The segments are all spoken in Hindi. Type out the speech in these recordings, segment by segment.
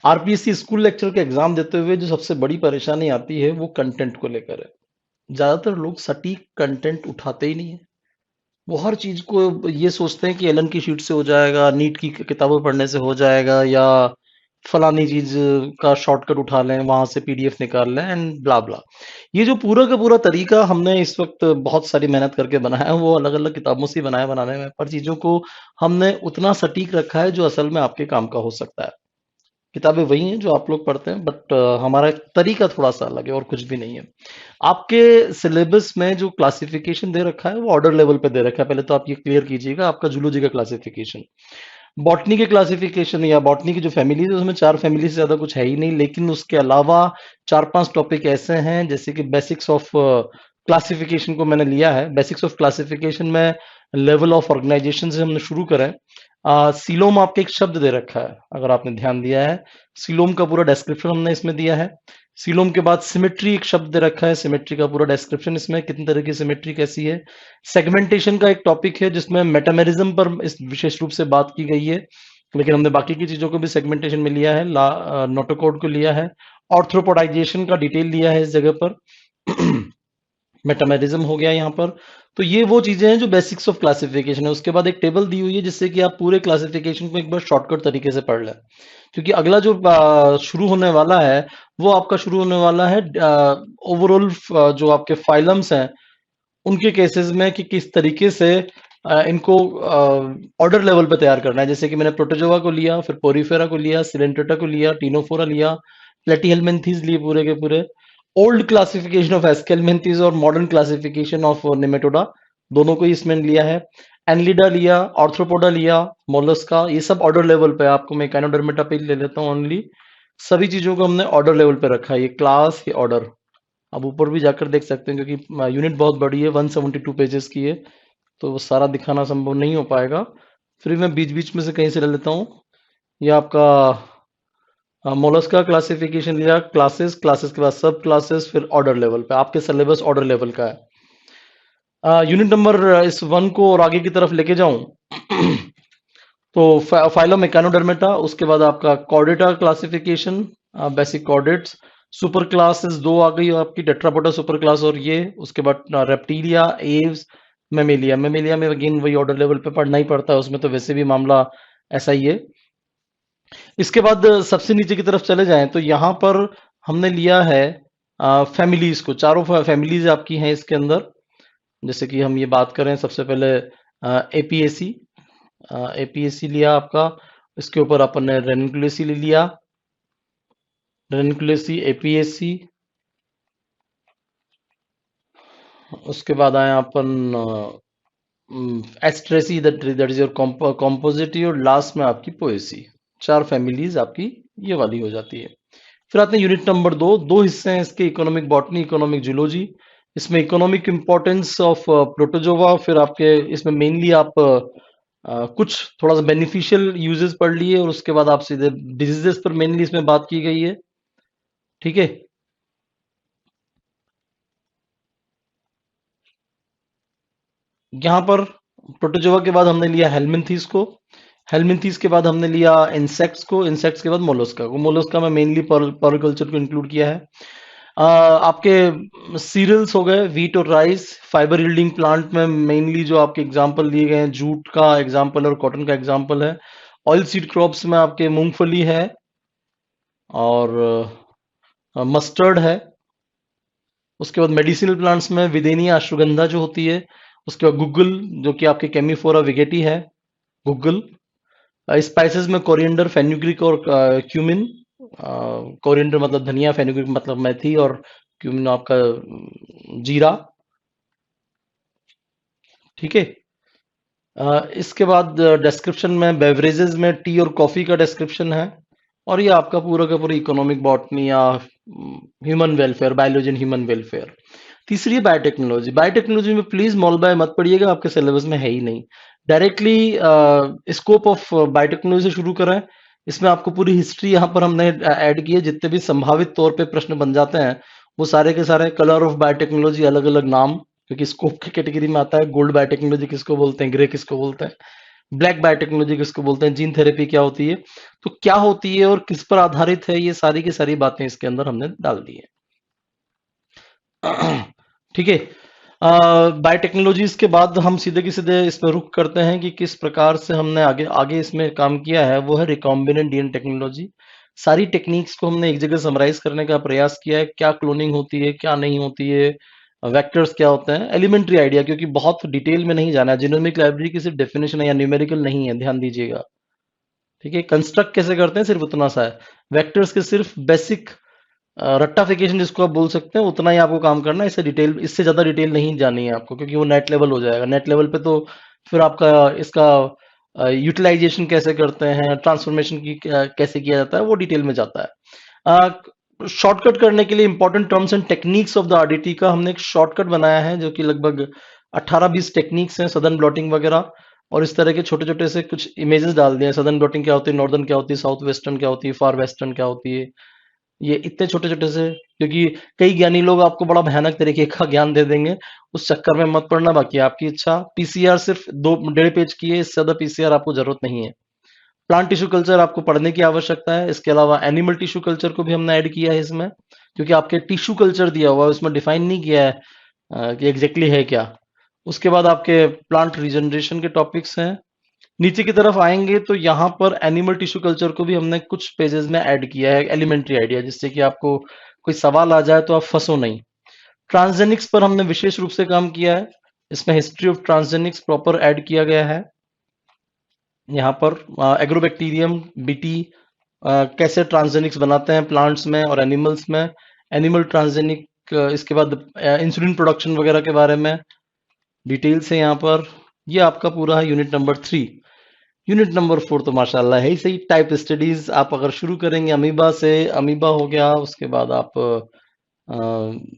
आरपीएससी स्कूल लेक्चर का एग्जाम देते हुए जो सबसे बड़ी परेशानी आती है वो कंटेंट को लेकर है। ज्यादातर लोग सटीक कंटेंट उठाते ही नहीं है। वो हर चीज को ये सोचते हैं कि एलन की शीट से हो जाएगा, नीट की किताबें पढ़ने से हो जाएगा, या फलानी चीज का शॉर्टकट उठा लें, वहां से पीडीएफ निकाल लें एंड ब्ला ब्ला। ये जो पूरा का पूरा तरीका हमने इस वक्त बहुत सारी मेहनत करके बनाया है, वो अलग अलग किताबों से ही बनाया बनाने में, पर चीजों को हमने उतना सटीक रखा है जो असल में आपके काम का हो सकता है। किताबें वही हैं जो आप लोग पढ़ते हैं, बट हमारा तरीका थोड़ा सा अलग है और कुछ भी नहीं है। आपके सिलेबस में जो क्लासिफिकेशन दे रखा है वो ऑर्डर लेवल पे दे रखा है। पहले तो आप ये क्लियर कीजिएगा, आपका जूलॉजी का क्लासिफिकेशन, बॉटनी के क्लासिफिकेशन या बॉटनी की जो फैमिलीज है उसमें 4 फैमिली से ज्यादा कुछ है ही नहीं, लेकिन उसके अलावा 4-5 टॉपिक ऐसे हैं, जैसे कि बेसिक्स ऑफ क्लासिफिकेशन को मैंने लिया है। बेसिक्स ऑफ क्लासिफिकेशन में लेवल ऑफ ऑर्गेनाइजेशन से हमने शुरू करें। सीलोम आपके एक शब्द दे रखा है, अगर आपने ध्यान दिया है, सीलोम का पूरा डिस्क्रिप्शन हमने इसमें दिया है। सीलोम के बाद सिमेट्री एक शब्द दे रखा है, सिमेट्री का पूरा डिस्क्रिप्शन इसमें, कितनी तरह की सिमेट्री कैसी है। सेगमेंटेशन का एक टॉपिक है जिसमें मेटामेरिज्म पर इस विशेष रूप से बात की गई है, लेकिन हमने बाकी की चीजों को भी सेगमेंटेशन में लिया है, नोटोकोड को लिया है, ऑर्थ्रोपोडाइजेशन का डिटेल लिया है इस जगह पर। मेटामेरिज्म हो गया यहाँ पर। तो ये वो चीजें हैं जो बेसिक्स ऑफ क्लासिफिकेशन है। उसके बाद एक टेबल दी हुई है जिससे कि आप पूरे क्लासिफिकेशन को एक बार शॉर्टकट तरीके से पढ़ लें, क्योंकि अगला जो शुरू होने वाला है वो आपका शुरू होने वाला है ओवरऑल जो आपके फाइलम्स हैं उनके केसेस में, कि किस तरीके से इनको ऑर्डर लेवल पे तैयार करना है। जैसे कि मैंने प्रोटोजोआ को लिया, फिर पोरीफेरा को लिया, सिलेंट्रेटा को लिया, टीनोफोरा लिया, प्लेटीहेलमिन्थीज लिए पूरे के पूरे, ओल्ड क्लासिफिकेशन ऑफ एस्केलमिन्थीज और मॉडर्न क्लासिफिकेशन ऑफ नेमेटोडा, दोनों को ही इसमें लिया है। एनलिडा लिया, ऑर्थ्रोपोडा लिया, मोलस्का, ये सब ऑर्डर लेवल पे। आपको मैं काइनोडर्मेटा पे ले लेता हूँ ओनली। सभी चीजों को हमने ऑर्डर लेवल पे रखा है, ये क्लास, ये ऑर्डर। आप ऊपर भी जाकर देख सकते हैं, क्योंकि यूनिट बहुत बड़ी है, 172 पेजेस की है, तो वो सारा दिखाना संभव नहीं हो पाएगा। फिर मैं बीच बीच में से कहीं से ले लेता हूँ। ये आपका मोलस्का क्लासिफिकेशन लिया, क्लासेस, क्लासेस के बाद सब क्लासेस, फिर ऑर्डर लेवल पे। आपके सिलेबस ऑर्डर लेवल का है। यूनिट नंबर इस 1 को और आगे की तरफ लेके जाऊं तो फाइलम एकानोडर्मेटा, उसके बाद आपका Chordata classification, basic chordates, super classes 2 आ गई आपकी, टेट्रापोडा सुपर क्लास, और ये उसके बाद रेप्टीलिया, एव्स, मेमेलिया। मेमेलिया में अगेन वही ऑर्डर लेवल पे पढ़ना ही पड़ता है, उसमें तो वैसे भी मामला ऐसा ही है। इसके बाद सबसे नीचे की तरफ चले जाएं तो यहाँ पर हमने लिया है फैमिलीज को। चारों फैमिलीज आपकी हैं इसके अंदर। जैसे कि हम ये बात करें, सबसे पहले एपीएसी, एपीएससी लिया आपका। इसके ऊपर अपन ने रेनिकुलेसी ले लिया, रेनिकुलेसी, एपीएससी। उसके बाद आए अपन एस्ट्रेसी, दैट इज योर कॉम्पोजिटी, और लास्ट में आपकी पोएसी। 4 फैमिलीज आपकी ये वाली हो जाती है। फिर आते हैं यूनिट नंबर 2। 2 हिस्से हैं इसके, इकोनॉमिक बॉटनी, इकोनॉमिक जूलॉजी। इसमें इकोनॉमिक इंपॉर्टेंस ऑफ प्रोटोजोवा, फिर आपके इसमें मेनली आप कुछ थोड़ा सा बेनिफिशियल यूजेस पढ़ लिए, और उसके बाद आप सीधे डिजीजेस पर मेनली इसमें बात की गई है। ठीक है। यहाँ पर प्रोटोजोआ के बाद हमने लिया हेलमिंथीस को, हेलमिंथीस के बाद हमने लिया इंसेक्ट्स को, इंसेक्ट्स के बाद मोलस्का को। मोलस्का में मेनली पर्ल कल्चर को इंक्लूड किया है। आपके सीरियल्स हो गए, वीट और राइस। फाइबर यील्डिंग प्लांट में मेनली जो आपके एग्जांपल दिए गए हैं, जूट का एग्जांपल और कॉटन का एग्जांपल है। ऑयल सीड क्रॉप्स में आपके मूंगफली है, और मस्टर्ड है। उसके बाद मेडिसिनल प्लांट्स में विदेनिया अश्वगंधा जो होती है। उसके बाद गुग्गल, जो कि आपके केमिफोरा विगेटी है, गुग्गल। स्पाइसेस में कोरिएंडर, फेनुग्रीक और क्यूमिन। कोरिएंडर मतलब धनिया, फेनुग्रीक मतलब मेथी, और क्यूमिन आपका जीरा। ठीक है। इसके बाद डिस्क्रिप्शन में बेवरेजेस में टी और कॉफी का डिस्क्रिप्शन है। और ये आपका पूरा का पूरा इकोनॉमिक बॉटनी या human welfare, biology and human welfare. तीसरी है बायोटेक्नोलॉजी। बायोटेक्नोलॉजी में प्लीज मॉल बाय मत पढ़िएगा, आपके सिलेबस में है ही नहीं। डायरेक्टली स्कोप ऑफ बायोटेक्नोलॉजी से शुरू करें। इसमें आपको पूरी हिस्ट्री यहाँ पर हमने ऐड की है, जितने भी संभावित तौर पे प्रश्न बन जाते हैं वो सारे के सारे। कलर ऑफ बायोटेक्नोलॉजी, अलग अलग नाम, क्योंकि स्कोप की कैटेगरी में आता है। गोल्ड बायोटेक्नोलॉजी किसको बोलते हैं, ग्रे किसको बोलते हैं, ब्लैक बायोटेक्नोलॉजी किसको बोलते हैं, जीन थेरेपी क्या होती है, तो क्या होती है और किस पर आधारित है, ये सारी की सारी बातें इसके अंदर हमने डाल दी है। ठीक है। बायोटेक्नोलॉजीज के बाद हम सीधे की सीधे इसमें रुख करते हैं कि किस प्रकार से हमने आगे आगे इसमें काम किया है, वो है रिकॉम्बिनेंट डीएनए टेक्नोलॉजी। सारी टेक्निक्स को हमने एक जगह समराइज करने का प्रयास किया है, क्या क्लोनिंग होती है, क्या नहीं होती है, वेक्टर्स क्या होते हैं, एलिमेंट्री आइडिया, क्योंकि बहुत डिटेल में नहीं जाना है। जीनोमिक लाइब्रेरी की सिर्फ डेफिनेशन है या न्यूमेरिकल नहीं है, ध्यान दीजिएगा। ठीक है, कंस्ट्रक्ट कैसे करते हैं सिर्फ उतना सा है। वेक्टर्स के सिर्फ बेसिक रट्टाफिकेशन जिसको आप बोल सकते हैं, उतना ही आपको काम करना है। इससे डिटेल, इससे ज्यादा डिटेल नहीं जानी है आपको, क्योंकि वो नेट लेवल हो जाएगा। नेट लेवल पे तो फिर आपका इसका यूटिलाइजेशन कैसे करते हैं, ट्रांसफॉर्मेशन की कैसे किया जाता है, वो डिटेल में जाता है। शॉर्टकट करने के लिए important terms and techniques of the RDT का हमने एक शॉर्टकट बनाया है, जो कि लगभग 18-20 टेक्निक्स हैं, सदर्न ब्लॉटिंग वगैरह, और इस तरह के छोटे छोटे से कुछ इमेजेस डाल दिए हैं। सदर्न ब्लॉटिंग क्या होती है, नॉर्दर्न क्या होती है, साउथ वेस्टर्न क्या होती है, फार वेस्टर्न क्या होती है, ये इतने छोटे छोटे से, क्योंकि कई ज्ञानी लोग आपको बड़ा भयानक तरीके का ज्ञान दे देंगे, उस चक्कर में मत पड़ना। बाकी आपकी इच्छा। पीसीआर सिर्फ 2-1.5 पेज की है, इससे ज्यादा पीसीआर आपको जरूरत नहीं है। प्लांट टिश्यू कल्चर आपको पढ़ने की आवश्यकता है। इसके अलावा एनिमल टिश्यू कल्चर को भी हमने ऐड किया है इसमें, क्योंकि आपके टिश्यू कल्चर दिया हुआ है, उसमें डिफाइन नहीं किया है कि एग्जैक्टली है क्या। उसके बाद आपके प्लांट रीजनरेशन के टॉपिक्स हैं। नीचे की तरफ आएंगे तो यहाँ पर एनिमल टिश्यू कल्चर को भी हमने कुछ पेजेस में ऐड किया है, एलिमेंट्री आइडिया, जिससे कि आपको कोई सवाल आ जाए तो आप फंसो नहीं। ट्रांसजेनिक्स पर हमने विशेष रूप से काम किया है। इसमें history of transgenics proper add किया गया है। यहाँ पर एग्रोबैक्टीरियम, बीटी, कैसे ट्रांसजेनिक्स बनाते हैं प्लांट्स में और एनिमल्स में, एनिमल ट्रांसजेनिक, इसके बाद इंसुलिन प्रोडक्शन वगैरह के बारे में डिटेल्स है यहाँ पर। ये आपका पूरा है यूनिट नंबर 3। यूनिट नंबर 4 तो माशाल्लाह है ही सही। टाइप स्टडीज आप अगर शुरू करेंगे अमीबा से, अमीबा हो गया, उसके बाद आप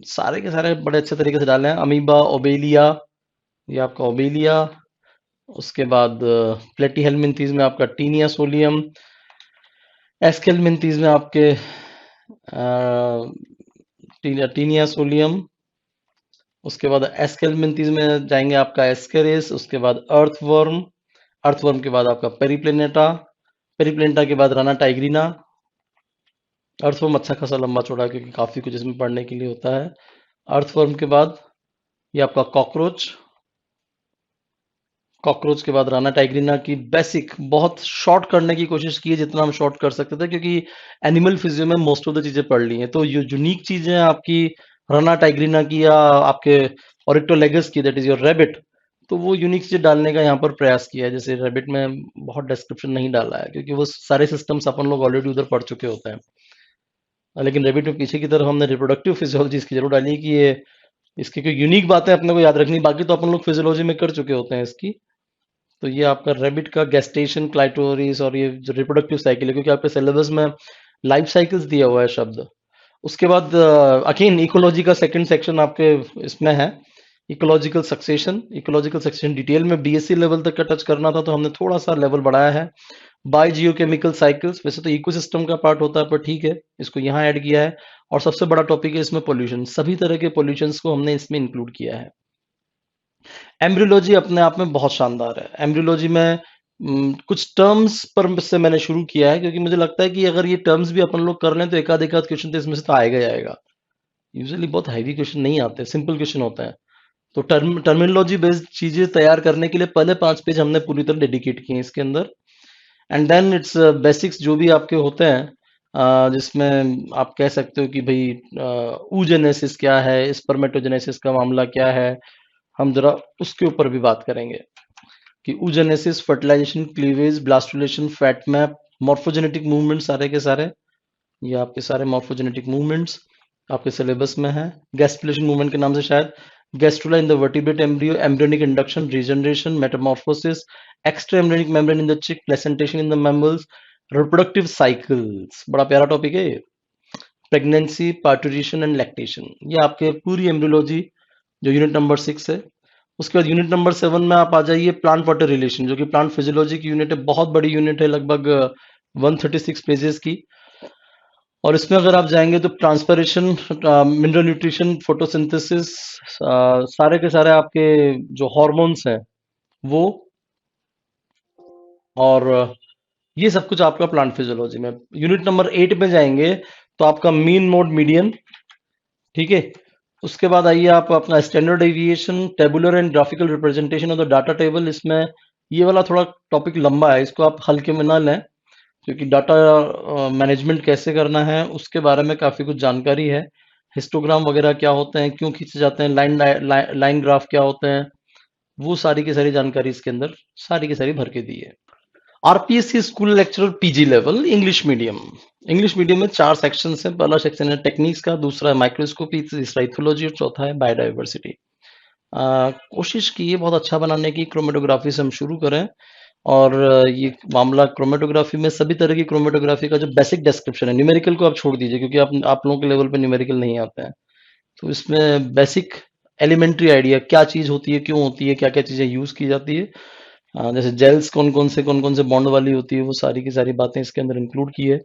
सारे के सारे बड़े अच्छे तरीके से डाले हैं। अमीबा, ओबेलिया, ये आपका ओबेलिया। उसके बाद प्लेटीहेलमिंथीज में आपका टीनिया सोलियम, एस्केलमिंथीज में आपके टीनिया सोलियम। उसके बाद एस्केलमिंथीज में जाएंगे आपका एस्केरिस। उसके बाद अर्थवर्म, अर्थवर्म के बाद आपका पेरिप्लेनेटा, पेरिप्लेनेटा के बाद राना टाइग्रीना। अर्थवर्म अच्छा खासा लंबा चौड़ा है, क्योंकि काफी कुछ इसमें पढ़ने के लिए होता है। अर्थवर्म के बाद ये आपका कॉकरोच, कॉकरोच के बाद राना टाइग्रीना की बेसिक बहुत शॉर्ट करने की कोशिश की है जितना हम शॉर्ट कर सकते थे, क्योंकि एनिमल फिजियो में मोस्ट ऑफ द चीजें पढ़ ली हैं। तो ये यूनिक चीजें आपकी राना टाइग्रीना की या आपके ऑरिक्टोलेगस की, दैट इज योर रेबिट, तो वो यूनिक चीजें डालने का यहाँ पर प्रयास किया है। जैसे रेबिट में बहुत डिस्क्रिप्शन नहीं डाला है, क्योंकि वो सारे सिस्टम्स अपन लोग ऑलरेडी उधर पढ़ चुके होते हैं। लेकिन रेबिट में पीछे की तरफ हमने रिप्रोडक्टिव फिजियोलॉजी इसकी जरूर डाली है, कि ये इसकी कोई यूनिक बातें अपने को याद रखनी, बाकी तो अपन लोग फिजियोलॉजी में कर चुके होते हैं इसकी। तो ये आपका रेबिट का गेस्टेशन, क्लाइटोरिस और ये जो रिप्रोडक्टिव साइकिल है, क्योंकि आपके सिलेबस में लाइफ साइकिल्स दिया हुआ है शब्द। उसके बाद अगेन इकोलॉजी का सेकंड सेक्शन आपके इसमें है, ecological succession. Ecological succession detail में बीएससी लेवल तक का टच करना था, तो हमने थोड़ा सा लेवल बढ़ाया है। बाय जियोकेमिकल साइकिल्स, वैसे तो इकोसिस्टम का पार्ट होता है, पर ठीक है, इसको यहाँ ऐड किया है। और सबसे बड़ा टॉपिक है इसमें पोल्यूशन, सभी तरह के पोल्यूशंस को हमने इसमें इंक्लूड किया है। एम्ब्रियोलॉजी अपने आप में बहुत शानदार है। एम्ब्रियोलॉजी में कुछ टर्म्स पर से मैंने शुरू किया है, क्योंकि मुझे लगता है कि अगर ये टर्म्स भी अपन लोग कर लें तो एक आध क्वेश्चन तो इसमें से तो आएगा ही आएगा। यूजुअली बहुत हैवी क्वेश्चन नहीं आते, सिंपल क्वेश्चन होते हैं। तो टर्मिनोलॉजी बेस्ड चीजें तैयार करने के लिए पहले 5 पेज हमने पूरी तरह डेडिकेट किए हैं इसके अंदर। एंड देन इट्स बेसिक्स जो भी आपके होते हैं, जिसमें आप कह सकते हो कि भाई ऊजेनेसिस क्या है, स्पर्मेटोजेनेसिस का मामला क्या है, हम जरा उसके ऊपर भी बात करेंगे कि oogenesis, fertilisation, cleavage, blastulation, fate map, morphogenetic movement, सारे के सारे ये आपके सारे मॉर्फोजेनेटिक मूवमेंट्स आपके सिलेबस में है। गैस्ट्रुलेशन मूवमेंट के नाम से शायद, gastrula in the vertebrate embryo, embryonic induction, regeneration, Metamorphosis, extra embryonic membrane in the चिक, placentation in the mammals, reproductive cycles, बड़ा प्यारा टॉपिक है ये। प्रेगनेंसी, पार्टुरेशन एंड लैक्टेशन, ये आपके पूरी एम्ब्रियोलॉजी जो यूनिट नंबर 6 है। उसके बाद यूनिट नंबर 7 में आप आ जाइए प्लांट वाटर रिलेशन, जो कि प्लांट फिजियोलॉजी की यूनिट है, बहुत बड़ी यूनिट है, लगभग 136 पेजेस की। और इसमें अगर आप जाएंगे तो ट्रांसपरेशन, मिनरल न्यूट्रिशन, फोटोसिंथेसिस, सारे के सारे आपके जो हार्मोन्स हैं वो और ये सब कुछ आपका प्लांट फिजियोलॉजी में। यूनिट नंबर 8 में जाएंगे तो आपका मीन मोड मीडियन, ठीक है। उसके बाद आइए आप अपना standard deviation, tabular and graphical representation of the data table. इसमें ये वाला थोड़ा टॉपिक लंबा है, इसको आप हल्के में ना लें, क्योंकि डाटा मैनेजमेंट कैसे करना है उसके बारे में काफ़ी कुछ जानकारी है। हिस्टोग्राम वगैरह क्या होते हैं, क्यों खींचे जाते हैं, लाइन ग्राफ क्या होते हैं, वो सारी की सारी जानकारी इसके अंदर सारी की सारी भर के दी है। RPSC school lecturer PG level English medium. English medium में 4 सेक्शन है। पहला सेक्शन है टेक्निक्स का, दूसरा है माइक्रोस्कोपी, तीसरा इथोलॉजी और चौथा है बायोडाइवर्सिटी। कोशिश की है बहुत अच्छा बनाने की, क्रोमेटोग्राफी से हम शुरू करें। और ये मामला क्रोमेटोग्राफी में सभी तरह की क्रोमेटोग्राफी का जो बेसिक डिस्क्रिप्शन है, न्यूमेरिकल को आप छोड़ दीजिए क्योंकि आप लोगों के लेवल पे न्यूमेरिकल नहीं आते हैं। तो इसमें बेसिक एलिमेंट्री आइडिया क्या चीज़ होती है, क्यों होती है, क्या क्या चीज़ें यूज़ की जाती है, जैसे जेल्स कौन कौन से बॉन्ड वाली होती है, वो सारी की सारी बातें इसके अंदर इंक्लूड की है।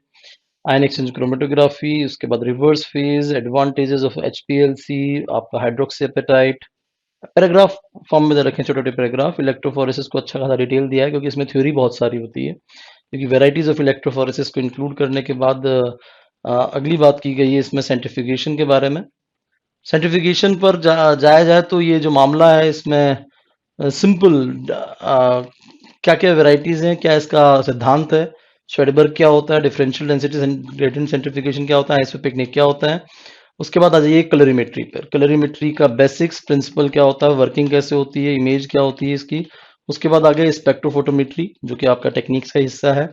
आयन एक्सचेंज क्रोमेटोग्राफी, उसके बाद reverse phase, advantages of HPLC, आपका हाइड्रोक्सी एपेटाइट, पैराग्राफ फॉर्म में दे रखे हैं, छोटे छोटे पैराग्राफ। इलेक्ट्रोफोरेसिस को अच्छा खासा डिटेल दिया है क्योंकि इसमें थ्योरी बहुत सारी होती है, क्योंकि वेराइटीज ऑफ इलेक्ट्रोफोरेसिस को इंक्लूड करने के बाद अगली बात की गई है इसमें सेंट्रिफिकेशन के बारे में। सेंट्रिफिकेशन पर जाया जाए तो ये जो मामला है इसमें सिंपल क्या क्या वेराइटीज हैं, क्या इसका सिद्धांत है, श्वेडबर्ग क्या होता है, डिफरेंशियल डेंसिटी ग्रेडियंट सेंट्रिफिकेशन क्या होता है, आइसोपिकनिक क्या होता है। उसके बाद आ जाइए कलरीमेट्री पर। कलरीमेट्री का बेसिक्स प्रिंसिपल क्या होता है, वर्किंग कैसे होती है, इमेज क्या होती है इसकी। उसके बाद आ गया स्पेक्ट्रोफोटोमेट्री जो कि आपका टेक्निक्स का हिस्सा है।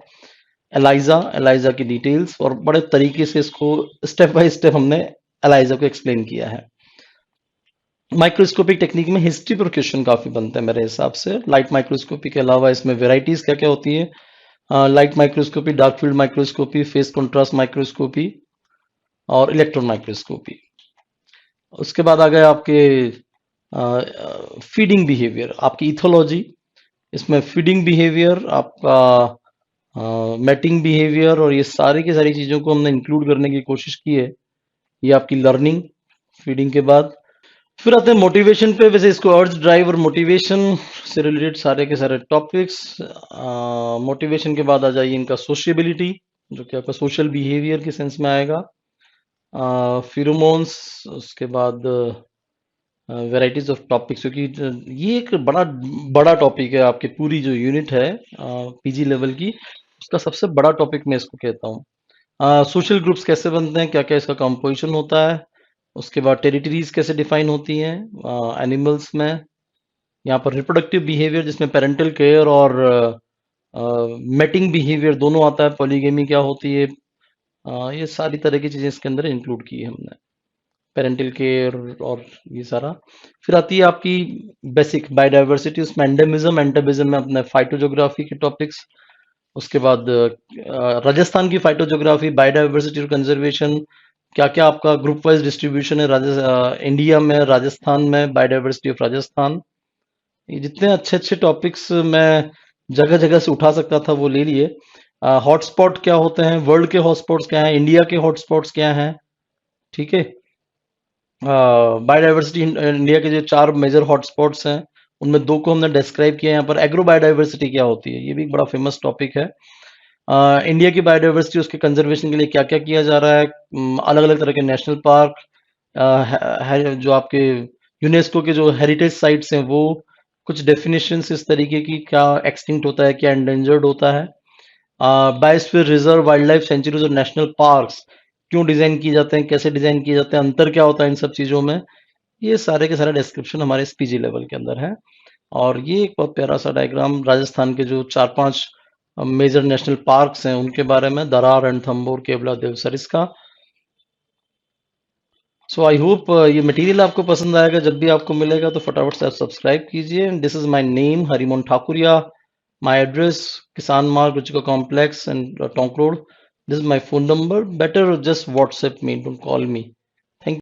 एलाइजा, एलाइजा की डिटेल्स, और बड़े तरीके से इसको स्टेप बाय स्टेप हमने एलाइजा को एक्सप्लेन किया है। माइक्रोस्कोपिक टेक्निक में हिस्ट्री पर क्वेश्चन काफी बनते हैं मेरे हिसाब से। लाइट माइक्रोस्कोपी के अलावा इसमें वेराइटीज क्या क्या होती है, light microscopy, dark field microscopy, face contrast microscopy और इलेक्ट्रॉन माइक्रोस्कोपी। उसके बाद आ गए आपके फीडिंग बिहेवियर, आपकी इथोलॉजी। इसमें फीडिंग बिहेवियर, आपका मेटिंग बिहेवियर, और ये सारी की सारी चीज़ों को हमने इंक्लूड करने की कोशिश की है। ये आपकी लर्निंग फीडिंग के बाद। फिर आते हैं मोटिवेशन पे। वैसे इसको अर्ज, ड्राइव और मोटिवेशन से रिलेटेड सारे के सारे टॉपिक्स। मोटिवेशन के बाद आ जाइए इनका सोशियबिलिटी, जो कि आपका सोशल बिहेवियर के सेंस में आएगा। फिरोमोन्स, उसके बाद वैराइटीज ऑफ टॉपिक्स, क्योंकि ये एक बड़ा बड़ा टॉपिक है। आपकी पूरी जो यूनिट है पीजी लेवल की, उसका सबसे बड़ा टॉपिक मैं इसको कहता हूँ। सोशल ग्रुप्स कैसे बनते हैं, क्या क्या इसका कंपोजिशन होता है। उसके बाद टेरिटरीज कैसे डिफाइन होती हैं एनिमल्स में। यहाँ पर रिप्रोडक्टिव बिहेवियर जिसमें पेरेंटल केयर और मेटिंग बिहेवियर दोनों आता है। पॉलीगेमी क्या होती है, ये सारी तरह की चीज़ें इसके अंदर इंक्लूड की है हमने, पेरेंटल केयर और ये सारा। फिर आती है आपकी बेसिक बायोडाइवर्सिटी, उसमें एंडेमिज्म, एंटेबिज्म में अपने फाइटोजोग्राफी के टॉपिक्स। उसके बाद राजस्थान की फाइटोजोग्राफी, बायोडाइवर्सिटी और कंजर्वेशन, क्या क्या आपका ग्रुप वाइज डिस्ट्रीब्यूशन है इंडिया में, राजस्थान में, बायोडाइवर्सिटी ऑफ राजस्थान। ये जितने अच्छे अच्छे टॉपिक्स मैं जगह जगह से उठा सकता था वो ले लिए। हॉटस्पॉट क्या होते हैं, वर्ल्ड के हॉटस्पॉट्स क्या हैं, इंडिया के हॉटस्पॉट्स क्या हैं, ठीक है। बायोडाइवर्सिटी, इंडिया के जो 4 मेजर हॉटस्पॉट्स हैं उनमें 2 को हमने डिस्क्राइब किया है यहाँ पर। एग्रो बायोडाइवर्सिटी क्या होती है, ये भी एक बड़ा फेमस टॉपिक है। इंडिया की बायोडाइवर्सिटी, उसके कंजर्वेशन के लिए क्या क्या किया जा रहा है, अलग अलग तरह के नेशनल पार्क, जो आपके यूनेस्को के जो हेरिटेज साइट्स हैं वो, कुछ डेफिनेशंस इस तरीके की, क्या एक्सटिंक्ट होता है, क्या एंडेंजर्ड होता है। Biosphere reserve, wild life sanctuaries और नेशनल पार्क्स क्यों डिजाइन किए जाते हैं, कैसे डिजाइन किए जाते हैं, अंतर क्या होता है इन सब चीजों में। ये सारे के सारे डिस्क्रिप्शन हमारे इस पीजी लेवल के अंदर है। और ये एक बहुत प्यारा सा डायग्राम राजस्थान के जो 4-5 मेजर नेशनल पार्क्स हैं उनके बारे में, दरार, रणथंभौर, केवला, देवसरिस्का। सो आई होप ये मटेरियल आपको पसंद आएगा। जब भी आपको मिलेगा तो फटाफट से आप सब्सक्राइब कीजिए। This is my name, Harimohan Thakuria. My address, किसान मार्ग, Ruchika complex and Tonk road. This is my phone number. Better just WhatsApp me, don't call me.